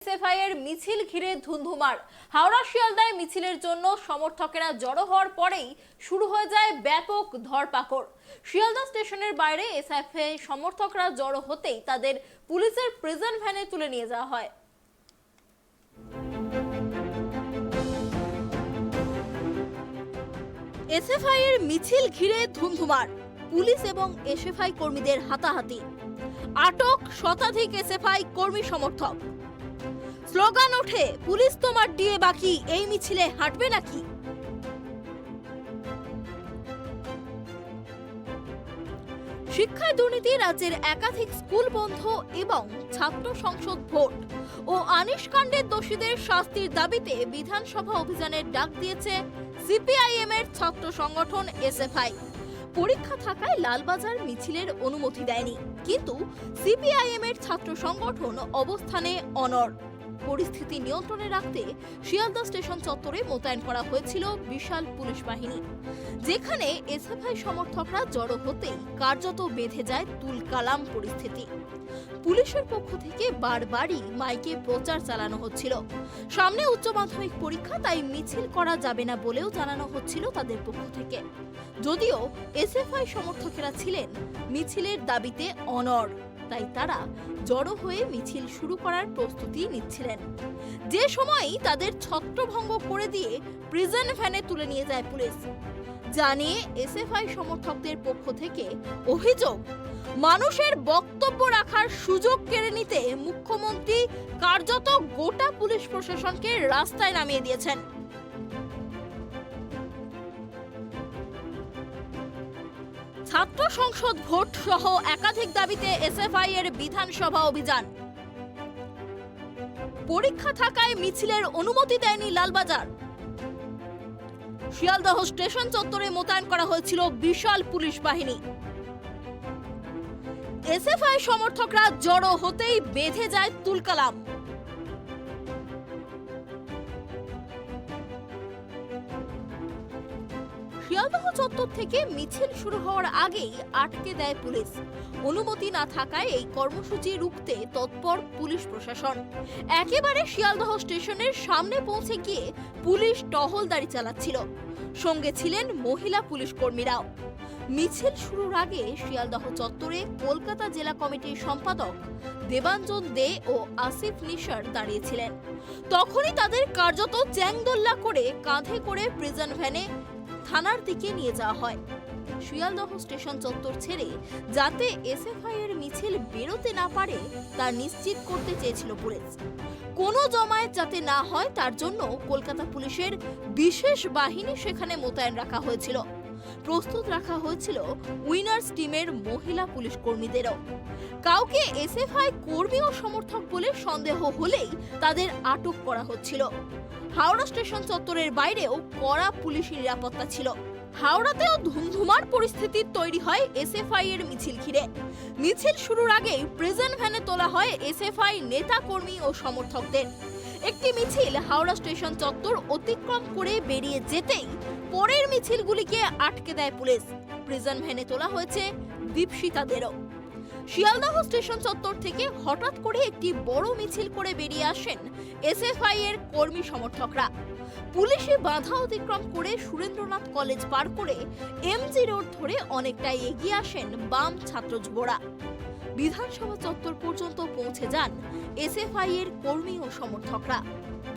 SFI এর মিছিল ঘিরে ধুন্ধুমার। হাওড়া শিয়ালদায় মিছিলের জন্য সমর্থকেরা জড়ো হওয়ার পরেই শুরু হয়ে যায় ব্যাপক ধরপাকড়। শিয়ালদা স্টেশনের বাইরে এসএফআই সমর্থকরা জড়ো হতেই তাদের পুলিশের প্রিজন ভ্যানে তুলে নিয়ে যাওয়া হয়। এসএফআই এর মিছিল ঘিরে ধুন্ধুমার, পুলিশ এবং এসএফআই কর্মীদের হাতাহাতি, আটক শতাধিক এসএফআই কর্মী সমর্থক। স্লোগান ওঠে, পুলিশ তোমার ডিএ বাকি, এই মিছিলে হাঁটবে নাকি? শিক্ষায় দুর্নীতি, রাজ্যের একাধিক স্কুল বন্ধ এবং ছাত্র সংসদ ভোট ও আনিশ কাণ্ডের দোষীদের শাস্তির দাবিতে বিধানসভা অভিযানের ডাক দিয়েছে সিপিআইএম এর ছাত্র সংগঠন এসএফআই। পরীক্ষা থাকায় লালবাজার মিছিলের অনুমতি দেয়নি, কিন্তু সিপিআইএম এর ছাত্র সংগঠন অবস্থানে অনড়। পরিস্থিতি নিয়ন্ত্রণে রাখতে শিয়ালদা স্টেশন চত্বরে মোতায়েন করা হয়েছিল বিশাল পুলিশ বাহিনী, যেখানে এসএফআই সমর্থকরা জড়ো হতেই কার্যত বেঁধে যায় তুলকালাম পরিস্থিতি। পুলিশের পক্ষ থেকে বারবারই মাইকে প্রচার চালানো হচ্ছিল, সামনে উচ্চ মাধ্যমিক পরীক্ষা, তাই মিছিল করা যাবে না বলেও জানানো হচ্ছিল তাদের পক্ষ থেকে। যদিও এসএফআই সমর্থকেরা ছিলেন মিছিলের দাবিতে অনড়, তাই তারা জড়ো হয়ে মিছিল শুরু করার প্রস্তুতি নিচ্ছিলেন। যে সময়ই তাদের ছত্রভঙ্গ করে দিয়ে প্রিজন ভ্যানে তুলে নিয়ে যায় পুলিশ। জানিয়ে এসএফআই সমর্থকদের পক্ষ থেকে অভিযোগ, মানুষের বক্তব্য রাখার সুযোগ কেড়ে নিতে মুখ্যমন্ত্রী কার্যত গোটা পুলিশ প্রশাসনকে রাস্তায় নামিয়ে দিয়েছেন। ছাত্র সংসদ ভোট সহ একাধিক দাবিতে এসএফআই এর বিধানসভা অভিযান। পরীক্ষা থাকায় মিছিলের অনুমতি দেয়নি লালবাজার। শিয়ালদহ স্টেশন চত্বরে মোতায়েন করা হয়েছিল বিশাল পুলিশ বাহিনী। এসএফআই সমর্থকরা জড়ো হতেই বেঁধে যায় তুলকালাম। শিয়ালদহ চত্বর থেকে মিছিল শুরু হওয়ার আগেই আটকে দেয় পুলিশ। অনুমতি না থাকায় এই কর্মসূচি রুখতে তৎপর পুলিশ প্রশাসন। একেবারে শিয়ালদহ স্টেশনের সামনে পৌঁছে গিয়ে পুলিশ টহলদারি চালাচ্ছিল, সঙ্গে ছিলেন মহিলা পুলিশ কর্মীরাও। মিছিল শুরুর আগে শিয়ালদহ চত্বরে কলকাতা জেলা কমিটির সম্পাদক দেবাঞ্জন দে ও আসিফ নিশার দাঁড়িয়েছিলেন। তখনই তাদের কার্যত চ্যাংদোল্লা করে কাঁধে করে প্রিজন ভ্যানে থানার দিকে নিয়ে যাওয়া হয়। শিয়ালদহ স্টেশন চত্বর ছেড়ে যাতে এসএফআই এর মিছিল বেরোতে না পারে তা নিশ্চিত করতে চেয়েছিল পুলিশ। কোনো জমায়েত যাতে না হয় তার জন্য কলকাতা পুলিশের বিশেষ বাহিনী সেখানে মোতায়েন রাখা হয়েছিল। প্রস্তুত রাখা হয়েছিল উইনার্স টিমের মহিলা পুলিশ কর্মীদেরও। কাউকে এসএফআই কর্মী ও সমর্থক বলে সন্দেহ হলেই তাদের আটক করা হচ্ছিল। হাওড়া স্টেশন চত্বরের বাইরেও কড়া পুলিশি নিরাপত্তা ছিল। হাওড়াতেও ধুমধুমার পরিস্থিতি তৈরি হয় এসএফআই এর মিছিল ঘিরে। মিছিল শুরুর আগেই প্রিজন ভ্যানে তোলা হয় এসএফআই নেতা কর্মী ও সমর্থকদের। একটি মিছিল হাওড়া স্টেশন চত্বর অতিক্রম করে বেরিয়ে যেতেই পরের মিছিলগুলিকে আটকে দেয় পুলিশ। প্রিজন ভ্যানে তোলা হয়েছে দীপশিতাদেরও। শিয়ালদহ স্টেশন চত্বর থেকে হঠাৎ করে একটি বড় মিছিল করে বেরিয়ে আসেন এসএফআই এর কর্মী সমর্থকরা। পুলিশি বাধা অতিক্রম করে সুরেন্দ্রনাথ কলেজ পার করে এমজি রোড ধরে অনেকটাই এগিয়ে আসেন বাম ছাত্র যুবরা। বিধানসভা চত্বর পর্যন্ত পৌঁছে যান এসএফআই এর কর্মী ও সমর্থকরা।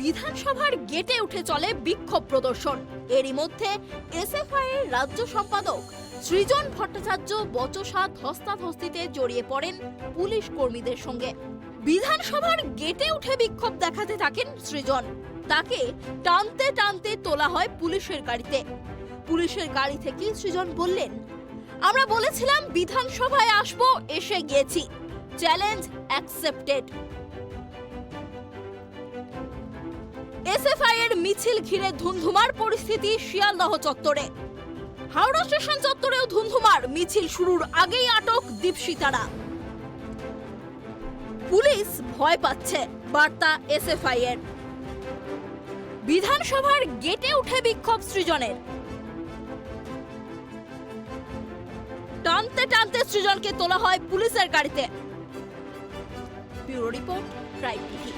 বিধানসভার গেটে উঠে চলে বিক্ষোভ প্রদর্শন। এরই মধ্যে এসএফআই এর রাজ্য সম্পাদক সৃজন ভট্টাচার্য বচসা ধস্তাধস্তিতে জড়িয়ে পড়েন পুলিশ কর্মীদের সঙ্গে। বিধানসভার গেটে উঠে বিক্ষোভ দেখাতে থাকেন সৃজন। তাকে টানতে টানতে তোলা হয় পুলিশের গাড়িতে। পুলিশের গাড়ি থেকে সৃজন বললেন, আমরা বলেছিলাম বিধানসভায় আসবো, এসে গিয়েছি, চ্যালেঞ্জ অ্যাকসেপ্টেড। এসএফআই এর মিছিল ঘিরে ধুন্ধুমার পরিস্থিতি শিয়ালদহ চত্বরে। হাওড়া স্টেশন চত্বরেও ধুন্ধুমার, মিছিল শুরুর আগেই আটক দীপশিতারা। পুলিশ ভয় পাচ্ছে, বার্তা এসএফআই এর। বিধানসভার গেটে উঠে বিক্ষোভ সৃজনের। টানতে টানতে সৃজনকে তোলা হয় পুলিশের গাড়িতে। Bureau report, tribe TV.